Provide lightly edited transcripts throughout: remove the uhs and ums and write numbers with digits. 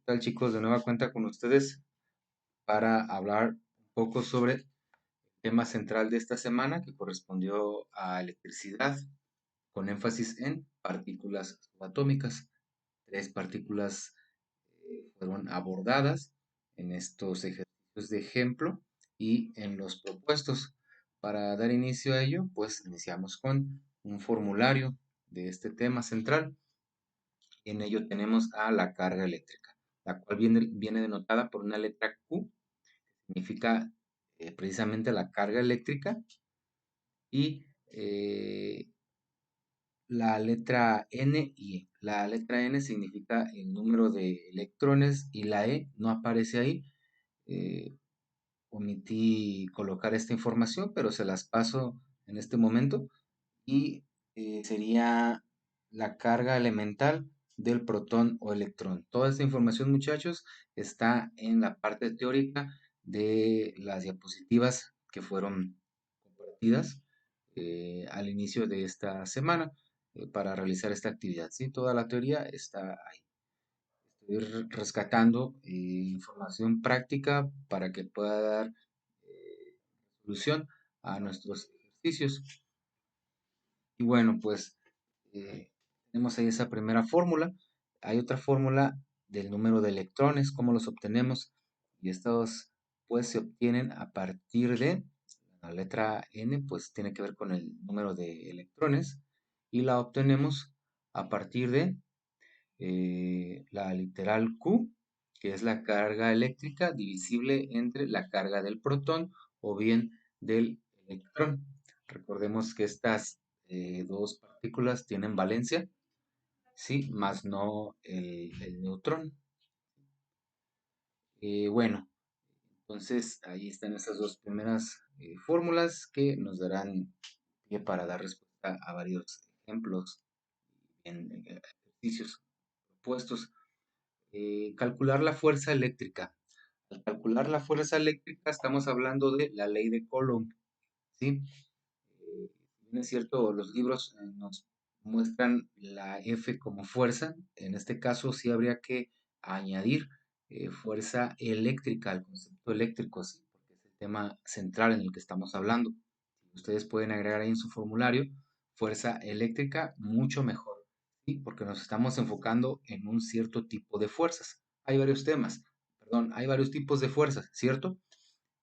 Tal chicos? De nueva cuenta con ustedes para hablar un poco sobre el tema central de esta semana que correspondió a electricidad, con énfasis en partículas subatómicas. Tres partículas fueron abordadas en estos ejercicios de ejemplo y en los propuestos. Para dar inicio a ello, pues iniciamos con un formulario de este tema central. En ello tenemos a la carga eléctrica, la cual viene denotada por una letra Q, significa precisamente la carga eléctrica, y la letra N y E. La letra N significa el número de electrones y la E no aparece ahí. Eh, Omití colocar esta información, pero se las paso en este momento. Y sería la carga elemental del protón o electrón. Toda esta información, muchachos, está en la parte teórica de las diapositivas que fueron compartidas al inicio de esta semana para realizar esta actividad. ¿Sí? Toda la teoría está ahí. Estoy rescatando información práctica para que pueda dar solución a nuestros ejercicios. Y bueno, pues tenemos ahí esa primera fórmula. Hay otra fórmula del número de electrones, cómo los obtenemos. Y estos pues se obtienen a partir de la letra N, pues tiene que ver con el número de electrones. Y la obtenemos a partir de la literal Q, que es la carga eléctrica divisible entre la carga del protón o bien del electrón. Recordemos que estas dos partículas tienen valencia, sí, más no el neutrón. Bueno, entonces ahí están esas dos primeras fórmulas que nos darán pie para dar respuesta a varios ejemplos en ejercicios propuestos. Calcular la fuerza eléctrica. Al calcular la fuerza eléctrica estamos hablando de la ley de Coulomb, ¿sí? Es cierto, los libros nos muestran la F como fuerza. En este caso sí habría que añadir fuerza eléctrica al concepto eléctrico, ¿sí? Porque es el tema central en el que estamos hablando. Ustedes pueden agregar ahí en su formulario fuerza eléctrica, mucho mejor, ¿sí? Porque nos estamos enfocando en un cierto tipo de fuerzas. Hay varios temas, perdón, hay varios tipos de fuerzas, ¿cierto?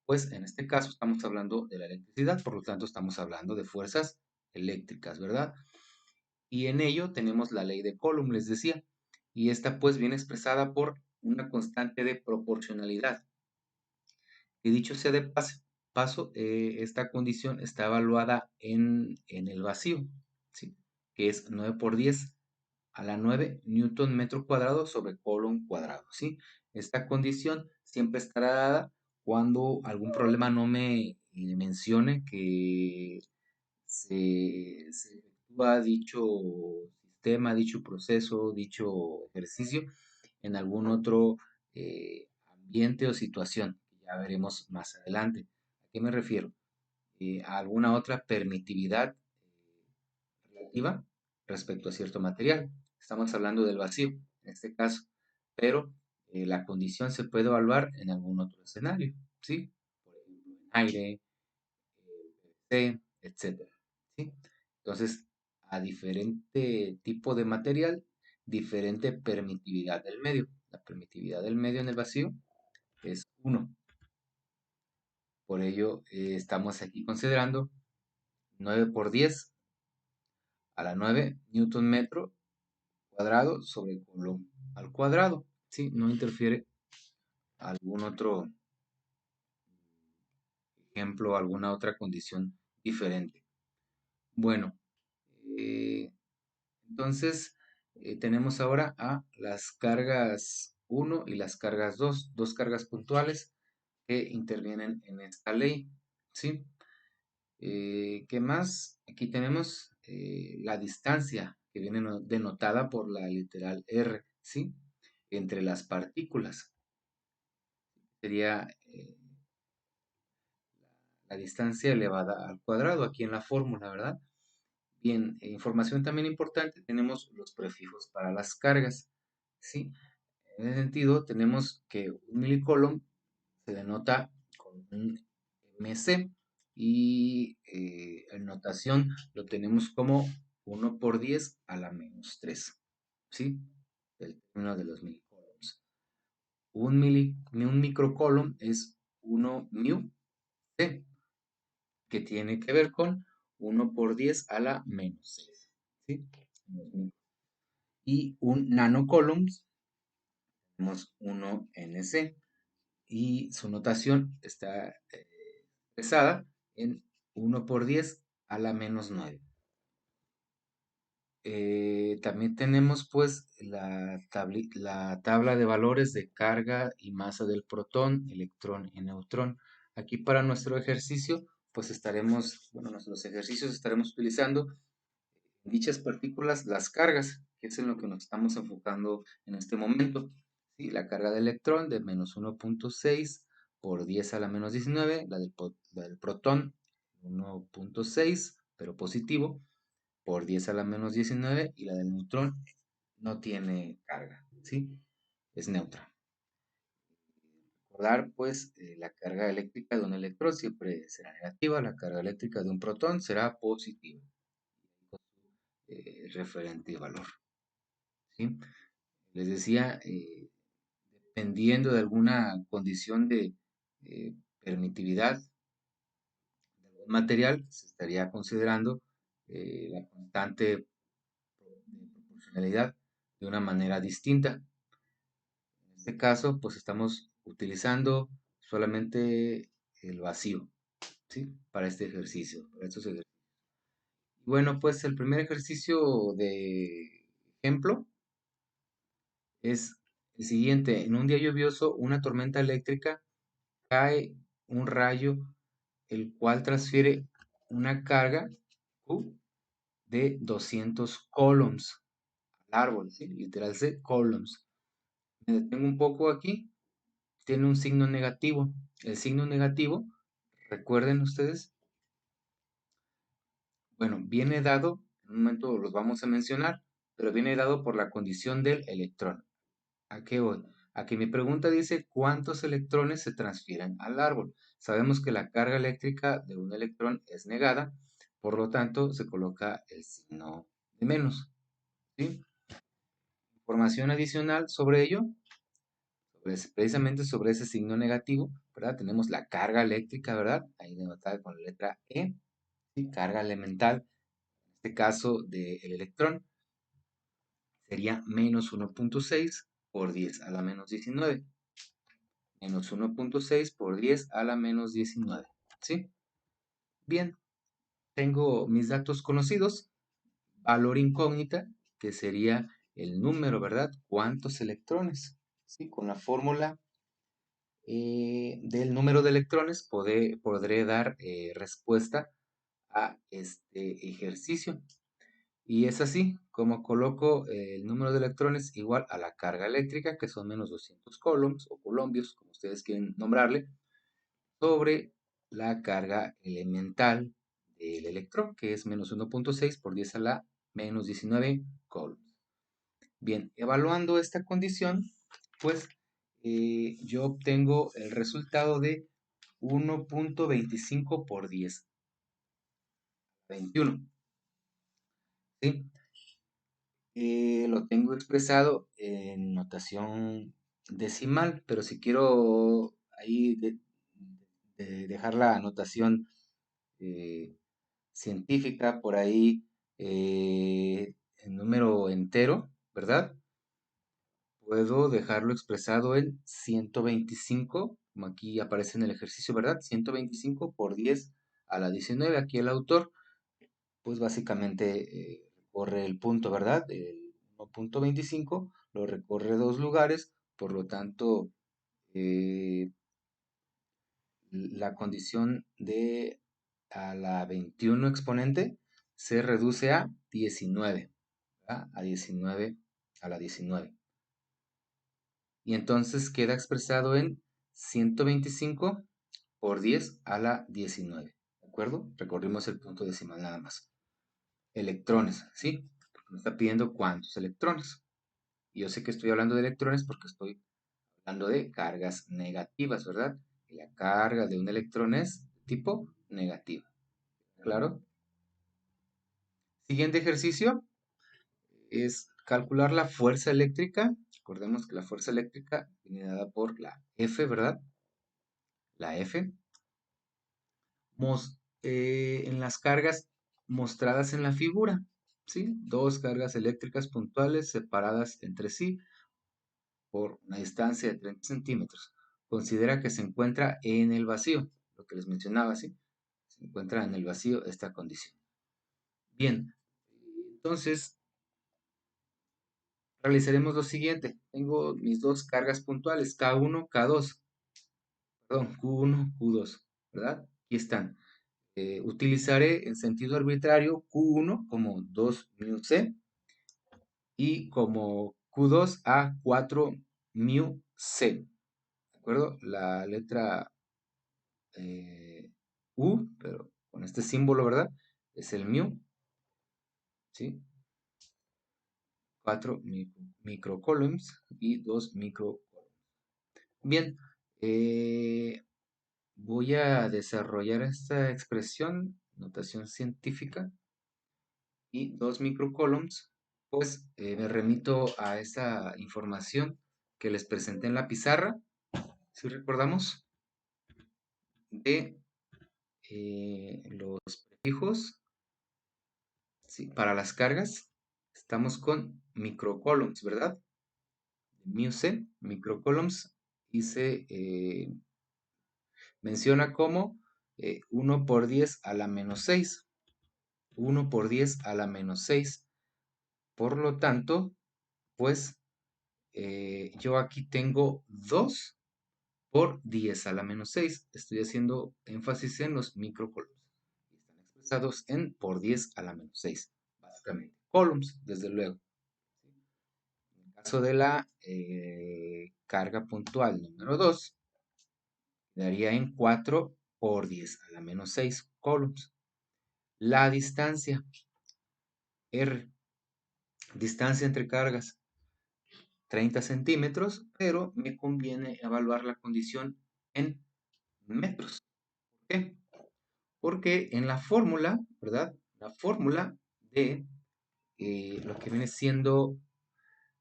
Pues en este caso estamos hablando de la electricidad, por lo tanto estamos hablando de fuerzas eléctricas, ¿verdad? Y en ello tenemos la ley de Coulomb, les decía, y esta pues viene expresada por una constante de proporcionalidad. Y dicho sea de paso, esta condición está evaluada en el vacío, ¿sí? Que es 9 por 10 a la 9 newton metro cuadrado sobre Coulomb cuadrado, ¿sí? Esta condición siempre estará dada cuando algún problema no me mencione que se efectúa dicho sistema, dicho proceso, dicho ejercicio en algún otro ambiente o situación, que ya veremos más adelante. ¿A qué me refiero? A alguna otra permitividad relativa respecto a cierto material. Estamos hablando del vacío, en este caso, pero la condición se puede evaluar en algún otro escenario, ¿sí? Por ejemplo, en aire, etcétera, ¿sí? Entonces, a diferente tipo de material, diferente permitividad del medio. La permitividad del medio en el vacío es 1. Por ello, estamos aquí considerando 9 por 10 a la 9 newton metro cuadrado sobre Coulomb al cuadrado, ¿sí? No interfiere algún otro ejemplo, alguna otra condición diferente. Bueno, eh, entonces tenemos ahora a las cargas 1 y las cargas 2, dos cargas puntuales que intervienen en esta ley, ¿sí? ¿Qué más? Aquí tenemos la distancia que viene denotada por la literal R, ¿sí? Entre las partículas. Sería la distancia elevada al cuadrado aquí en la fórmula, ¿verdad? Bien, información también importante, tenemos los prefijos para las cargas, ¿sí? En ese sentido, tenemos que un milicoulomb se denota con un MC y en notación lo tenemos como 1 por 10 a la menos 3, ¿sí? El término de los milicoulombs. Un microcoulomb es 1 mu C, que tiene que ver con 1 por 10 a la menos 6, ¿sí? Y un nanocoulomb tenemos 1 NC y su notación está expresada en 1 por 10 a la menos 9. También tenemos pues la tabla de valores de carga y masa del protón, electrón y neutrón. Aquí para nuestro ejercicio pues estaremos, bueno, nuestros ejercicios estaremos utilizando en dichas partículas las cargas, que es en lo que nos estamos enfocando en este momento. ¿Sí? La carga de electrón de menos 1.6 por 10 a la menos 19, la del protón 1.6, pero positivo, por 10 a la menos 19, y la del neutrón no tiene carga, ¿sí? Es neutra. Recordar, pues, la carga eléctrica de un electrón siempre será negativa, la carga eléctrica de un protón será positiva. Referente y valor, ¿sí? Les decía, dependiendo de alguna condición de permitividad de algún material, se estaría considerando la constante de proporcionalidad de una manera distinta. En este caso, pues estamos utilizando solamente el vacío, ¿sí? Para este ejercicio, para estos ejercicios. Bueno, pues el primer ejercicio de ejemplo es el siguiente. En un día lluvioso, una tormenta eléctrica, cae un rayo, el cual transfiere una carga Q de 200 coulombs al árbol, ¿sí? Literal C, coulombs. Me detengo un poco aquí. Tiene un signo negativo. El signo negativo, recuerden ustedes, bueno, viene dado, en un momento los vamos a mencionar, pero viene dado por la condición del electrón. ¿A qué voy? A que mi pregunta dice cuántos electrones se transfieren al árbol. Sabemos que la carga eléctrica de un electrón es negada, por lo tanto se coloca el signo de menos, ¿sí? Información adicional sobre ello, precisamente sobre ese signo negativo, ¿verdad? Tenemos la carga eléctrica, ¿verdad? Ahí denotada con la letra E, ¿sí? Carga elemental, en este caso del electrón, sería menos 1.6 por 10 a la menos 19. Menos 1.6 por 10 a la menos 19, ¿sí? Bien, tengo mis datos conocidos, valor incógnita, que sería el número, ¿verdad? ¿Cuántos electrones? ¿Sí? Con la fórmula del número de electrones podré dar respuesta a este ejercicio. Y es así como coloco el número de electrones igual a la carga eléctrica, que son menos 200 coulombs o colombios, como ustedes quieren nombrarle, sobre la carga elemental del electrón, que es menos 1.6 por 10 a la menos 19 coulombs. Bien, evaluando esta condición, pues yo obtengo el resultado de 1.25 por 10 a 21. ¿Sí? Lo tengo expresado en notación decimal, pero si quiero ahí dejar la notación eh, científica por ahí en número entero, ¿verdad? Puedo dejarlo expresado en 125, como aquí aparece en el ejercicio, ¿verdad? 125 por 10 a la 19. Aquí el autor, pues básicamente recorre el punto, ¿verdad? El 1.25 lo recorre dos lugares, por lo tanto, eh, la condición de a la 21 exponente se reduce a 19, ¿verdad? A 19 a la 19. Y entonces queda expresado en 125 por 10 a la 19. ¿De acuerdo? Recorrimos el punto decimal nada más. Electrones, ¿sí? Porque me está pidiendo cuántos electrones. Y yo sé que estoy hablando de electrones porque estoy hablando de cargas negativas, ¿verdad? Y la carga de un electrón es tipo negativa. ¿Claro? Siguiente ejercicio es calcular la fuerza eléctrica. Recordemos que la fuerza eléctrica viene dada por la F, ¿verdad? La F. En las cargas mostradas en la figura, ¿sí? Dos cargas eléctricas puntuales separadas entre sí por una distancia de 30 centímetros. Considera que se encuentra en el vacío, lo que les mencionaba, ¿sí? Se encuentra en el vacío esta condición. Bien, entonces realizaremos lo siguiente. Tengo mis dos cargas puntuales, K1, K2, perdón, Q1, Q2, ¿verdad? Aquí están. Utilizaré en sentido arbitrario Q1 como 2 mu C y como Q2 a 4 mu C. ¿De acuerdo? La letra U, pero con este símbolo, ¿verdad? Es el mu, ¿sí? 4 microcoulombs y 2 microcoulombs. Bien, voy a desarrollar esta expresión, notación científica, y 2 microcoulombs, pues me remito a esa información que les presenté en la pizarra, si recordamos, de los prefijos, ¿sí? Para las cargas, estamos con microcoulombs, ¿verdad? Mu C, microcoulombs, y se menciona como 1 por 10 a la menos 6. 1 por 10 a la menos 6. Por lo tanto, pues yo aquí tengo 2 por 10 a la menos 6. Estoy haciendo énfasis en los microcoulombs. Están expresados en por 10 a la menos 6, básicamente. Coulombs, desde luego. En el caso de la carga puntual número 2, quedaría en 4 por 10 a la menos 6 coulombs. La distancia, R, distancia entre cargas, 30 centímetros, pero me conviene evaluar la condición en metros. ¿Por qué? Porque en la fórmula, ¿verdad? La fórmula de lo que viene siendo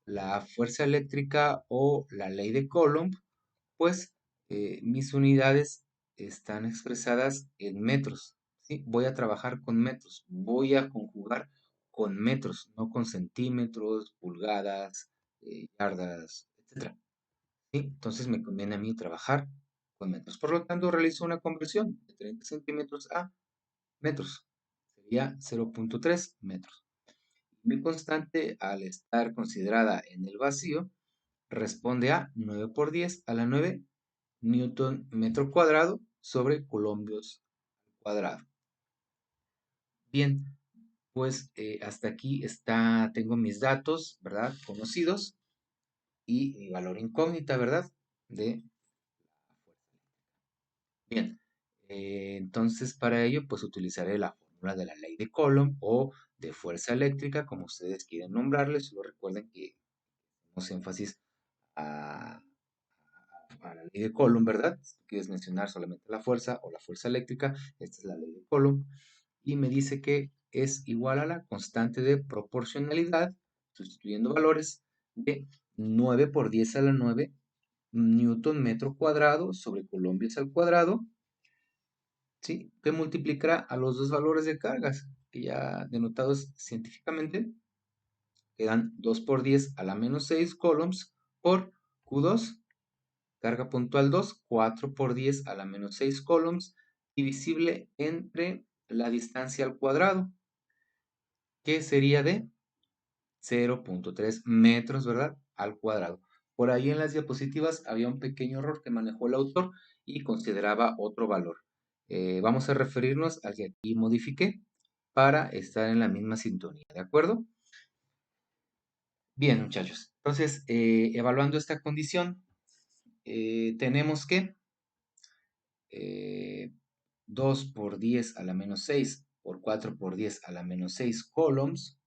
la fuerza eléctrica o la ley de Coulomb, pues mis unidades están expresadas en metros, ¿sí? Voy a trabajar con metros, voy a conjugar con metros, no con centímetros, pulgadas, yardas, etc. ¿Sí? Entonces me conviene a mí trabajar con metros. Por lo tanto, realizo una conversión de 30 centímetros a metros. Sería 0.3 metros. Mi constante, al estar considerada en el vacío, responde a 9 por 10 a la 9 newton metro cuadrado sobre colombios cuadrado. Bien, pues hasta aquí tengo mis datos, ¿verdad? Conocidos y mi valor incógnita, ¿verdad? De Bien, entonces para ello pues utilizaré la fórmula de la ley de Coulomb o de fuerza eléctrica, como ustedes quieren nombrarle. Solo recuerden que hacemos énfasis a, a la ley de Coulomb, ¿verdad? Si quieres mencionar solamente la fuerza o la fuerza eléctrica, esta es la ley de Coulomb. Y me dice que es igual a la constante de proporcionalidad, sustituyendo valores, de 9 por 10 a la 9 newton metro cuadrado sobre colombios al cuadrado, ¿sí? Que multiplicará a los dos valores de cargas, que ya denotados científicamente, quedan 2 por 10 a la menos 6 coulombs por Q2, carga puntual 2, 4 por 10 a la menos 6 coulombs, divisible entre la distancia al cuadrado, que sería de 0.3 metros, ¿verdad? Al cuadrado. Por ahí en las diapositivas había un pequeño error que manejó el autor y consideraba otro valor. Vamos a referirnos al que aquí modifiqué para estar en la misma sintonía, ¿de acuerdo? Bien, muchachos. Entonces, evaluando esta condición, tenemos que 2 por 10 a la menos 6 por 4 por 10 a la menos 6 coulombs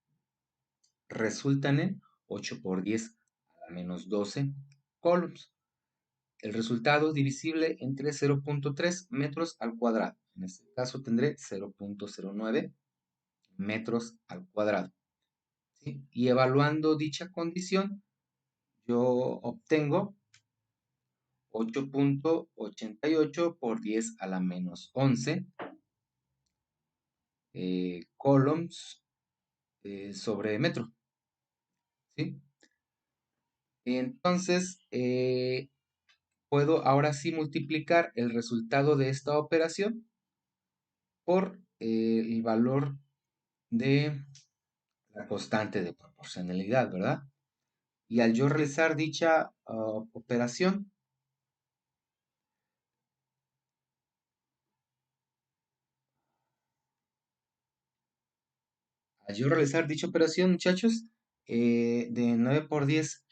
resultan en 8 por 10 la menos 12 columns. El resultado divisible entre 0.3 metros al cuadrado. En este caso tendré 0.09 metros al cuadrado. ¿Sí? Y evaluando dicha condición, yo obtengo 8.88 por 10 a la menos 11 columns sobre metro. ¿Sí? Entonces, puedo ahora sí multiplicar el resultado de esta operación por el valor de la constante de proporcionalidad, ¿verdad? Y al yo realizar dicha operación, muchachos, de 9 por 10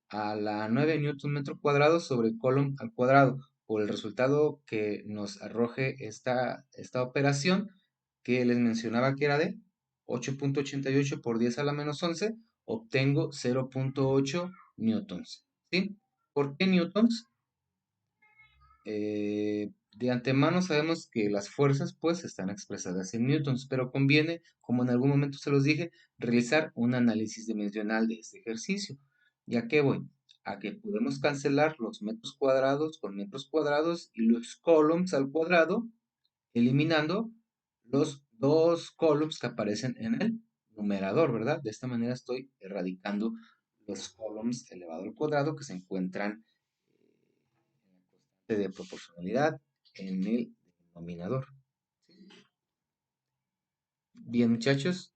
a la 9 newton metro cuadrado sobre coulomb al cuadrado, por el resultado que nos arroje esta operación, que les mencionaba que era de 8.88 por 10 a la menos 11, obtengo 0.8 newtons. ¿Sí? ¿Por qué newtons? De antemano sabemos que las fuerzas pues están expresadas en newtons, pero conviene, como en algún momento se los dije, realizar un análisis dimensional de este ejercicio. ¿Y a qué voy? A que podemos cancelar los metros cuadrados con metros cuadrados y los columns al cuadrado, eliminando los dos columns que aparecen en el numerador, ¿verdad? De esta manera estoy erradicando los columns elevado al cuadrado que se encuentran de proporcionalidad en el denominador. Bien, muchachos,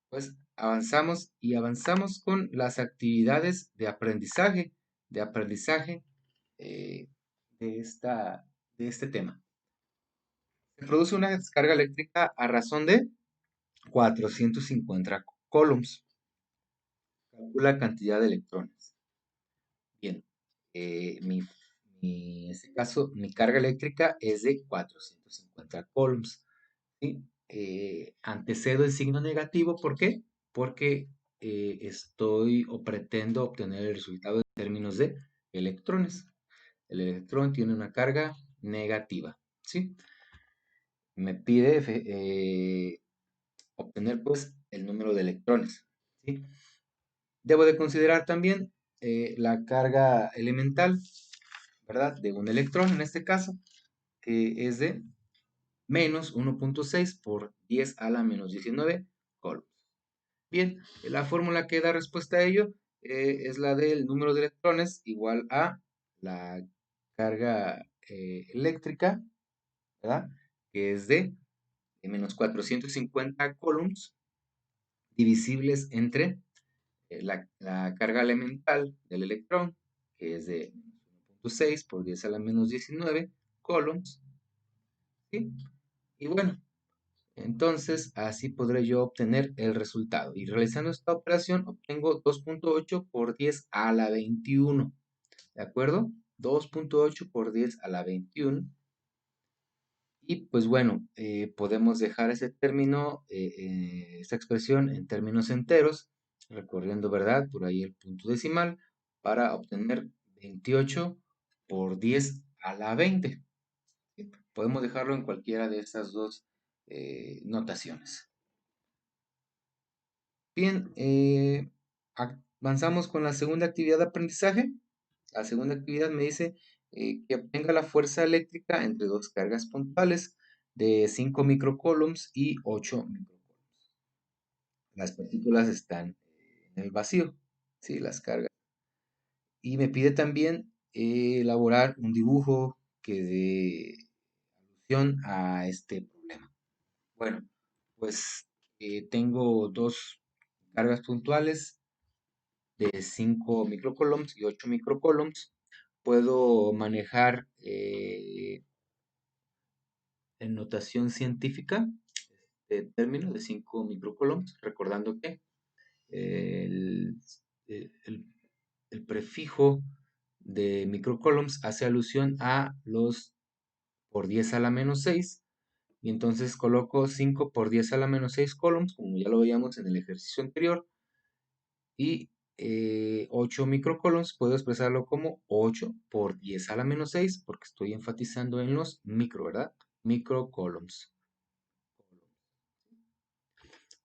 pues avanzamos y avanzamos con las actividades de aprendizaje eh, de, de este tema. Se produce una descarga eléctrica a razón de 450 coulombs. Calcula cantidad de electrones. Bien, en este caso, mi carga eléctrica es de 450 coulombs. ¿Sí? Antecedo el signo negativo, ¿por qué? Porque estoy o pretendo obtener el resultado en términos de electrones. El electrón tiene una carga negativa, ¿sí? Me pide obtener pues el número de electrones, ¿sí? Debo de considerar también la carga elemental, ¿verdad? De un electrón en este caso, que es de menos 1.6 por 10 a la menos 19 coulombs. Bien, la fórmula que da respuesta a ello es la del número de electrones igual a la carga eléctrica, ¿verdad? Que es de menos 450 coulombs divisibles entre la carga elemental del electrón, que es de 1.6 por 10 a la menos 19 coulombs, ¿sí? Y bueno, entonces, así podré yo obtener el resultado. Y realizando esta operación, obtengo 2.8 por 10 a la 21. ¿De acuerdo? 2.8 por 10 a la 21. Y pues bueno, podemos dejar ese término, esta expresión en términos enteros, recorriendo, ¿verdad? Por ahí el punto decimal, para obtener 28 por 10 a la 20. ¿Sí? Podemos dejarlo en cualquiera de estas dos notaciones. Bien, avanzamos con la segunda actividad de aprendizaje. La segunda actividad me dice que obtenga la fuerza eléctrica entre dos cargas puntuales de 5 microcoulombs y 8 microcoulombs. Las partículas están en el vacío, ¿sí? Las cargas. Y me pide también elaborar un dibujo que dé alusión a este problema. Bueno, pues tengo dos cargas puntuales de 5 microcoulombs y 8 microcoulombs. Puedo manejar en notación científica el término de 5 microcoulombs, recordando que el, el, el prefijo de microcoulombs hace alusión a los por 10 a la menos 6, y entonces coloco 5 por 10 a la menos 6 coulombs, como ya lo veíamos en el ejercicio anterior, y 8 microcoulombs, puedo expresarlo como 8 por 10 a la menos 6, porque estoy enfatizando en los micro, ¿verdad? Microcoulombs.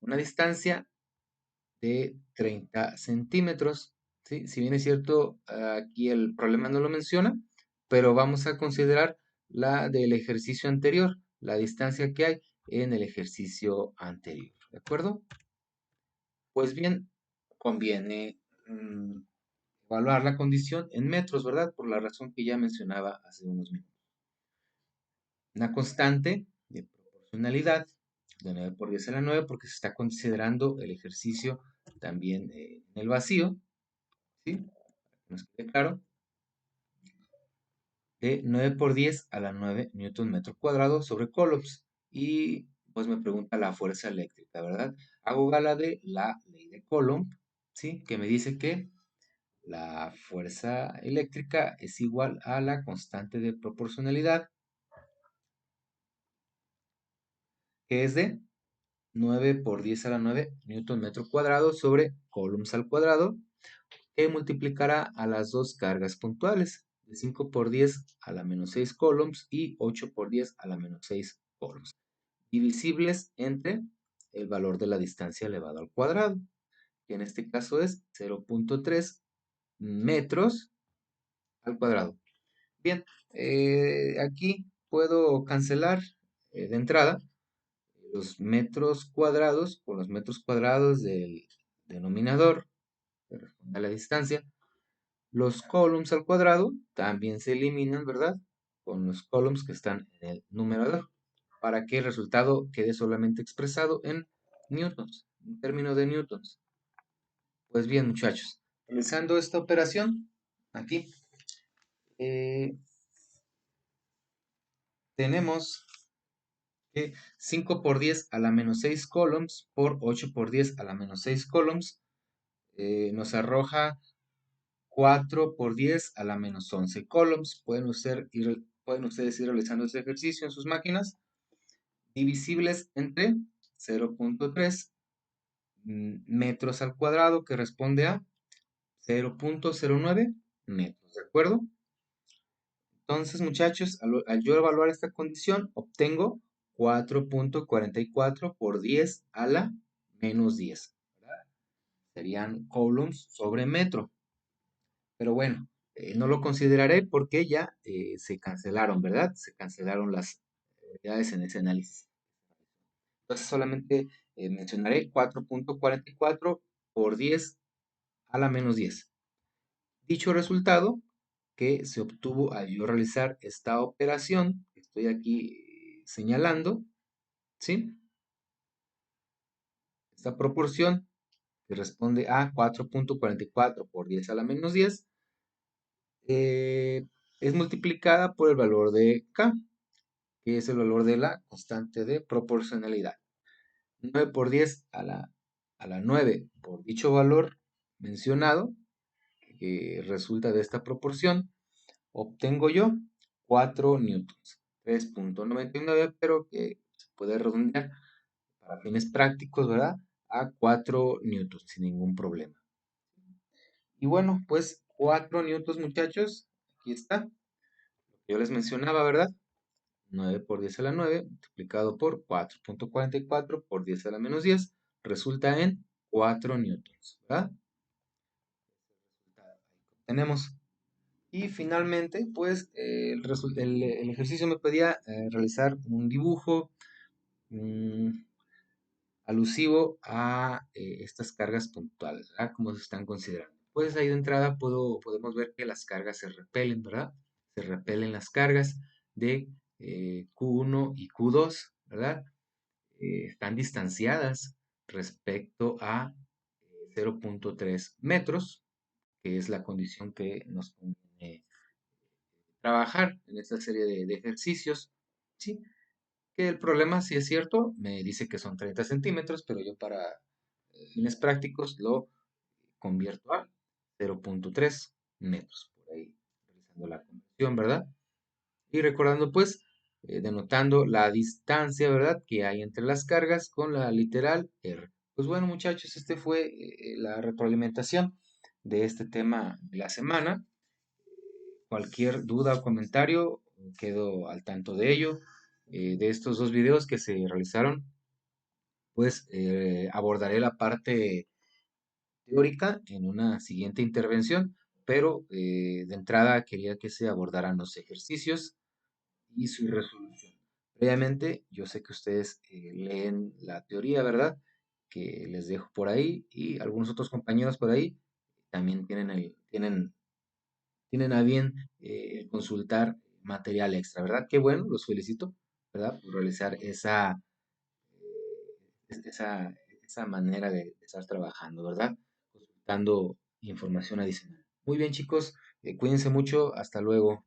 Una distancia de 30 centímetros, ¿sí? Si bien es cierto, aquí el problema no lo menciona, pero vamos a considerar la del ejercicio anterior, la distancia que hay en el ejercicio anterior, ¿de acuerdo? Pues bien, conviene evaluar la condición en metros, ¿verdad? Por la razón que ya mencionaba hace unos minutos. Una constante de proporcionalidad de 9 por 10 a la 9 porque se está considerando el ejercicio también en el vacío, ¿sí? Para que nos quede claro, de 9 por 10 a la 9 newton metro cuadrado sobre coulombs. Y pues me pregunta la fuerza eléctrica, ¿verdad? Hago gala de la ley de Coulomb, ¿sí? Que me dice que la fuerza eléctrica es igual a la constante de proporcionalidad, que es de 9 por 10 a la 9 newton metro cuadrado sobre coulombs al cuadrado, que multiplicará a las dos cargas puntuales, de 5 por 10 a la menos 6 coulombs y 8 por 10 a la menos 6 coulombs, divisibles entre el valor de la distancia elevado al cuadrado, que en este caso es 0.3 metros al cuadrado. Bien, aquí puedo cancelar de entrada los metros cuadrados con los metros cuadrados del denominador, que responde a la distancia. Los coulombs al cuadrado también se eliminan, ¿verdad? Con los coulombs que están en el numerador, para que el resultado quede solamente expresado en newtons, en términos de newtons. Pues bien, muchachos, realizando esta operación, aquí eh, tenemos que 5 por 10 a la menos 6 coulombs por 8 por 10 a la menos 6 coulombs nos arroja 4 por 10 a la menos 11 coulombs. Pueden ustedes ir realizando este ejercicio en sus máquinas, divisibles entre 0.3 metros al cuadrado, que responde a 0.09 metros, ¿de acuerdo? Entonces, muchachos, al yo evaluar esta condición, obtengo 4.44 por 10 a la menos 10, ¿verdad? Serían coulombs sobre metro. Pero bueno, no lo consideraré porque ya se cancelaron, ¿verdad? Se cancelaron las unidades en ese análisis. Entonces solamente mencionaré 4.44 por 10 a la menos 10. Dicho resultado que se obtuvo al yo realizar esta operación, que estoy aquí señalando, ¿sí? Esta proporción que responde a 4.44 por 10 a la menos 10 es multiplicada por el valor de K, que es el valor de la constante de proporcionalidad. 9 por 10 a la 9 por dicho valor mencionado, que resulta de esta proporción, obtengo yo 4 newtons, 3.99, pero que se puede redondear para fines prácticos, ¿verdad? A 4 newtons sin ningún problema. Y bueno, pues 4 newtons, muchachos, aquí está, lo que yo les mencionaba, ¿verdad? 9 por 10 a la 9 multiplicado por 4.44 por 10 a la menos 10 resulta en 4 newtons, ¿verdad? Tenemos. Y finalmente, pues el ejercicio me pedía realizar un dibujo mm, alusivo a estas cargas puntuales, ¿verdad? Cómo se están considerando. Pues ahí de entrada podemos ver que las cargas se repelen, ¿verdad? Se repelen las cargas de Q1 y Q2, ¿verdad? Están distanciadas respecto a 0.3 metros, que es la condición que nos conviene trabajar en esta serie de ejercicios, ¿sí? Que el problema, si es cierto, me dice que son 30 centímetros, pero yo para fines prácticos lo convierto a 0.3 metros, por ahí realizando la conversión, ¿verdad? Y recordando pues, denotando la distancia, ¿verdad? Que hay entre las cargas con la literal R. Pues bueno, muchachos, este fue la retroalimentación. de este tema de la semana. Cualquier duda o comentario, quedo al tanto de ello. De estos dos videos que se realizaron, pues abordaré la parte teórica en una siguiente intervención, pero de entrada quería que se abordaran los ejercicios y su resolución. Previamente, yo sé que ustedes leen la teoría, ¿verdad? Que les dejo por ahí y algunos otros compañeros por ahí también tienen a bien consultar material extra, ¿verdad? Qué bueno, los felicito, ¿verdad? Por realizar esa, esa manera de estar trabajando, ¿verdad? Consultando información adicional. Muy bien, chicos, cuídense mucho, hasta luego.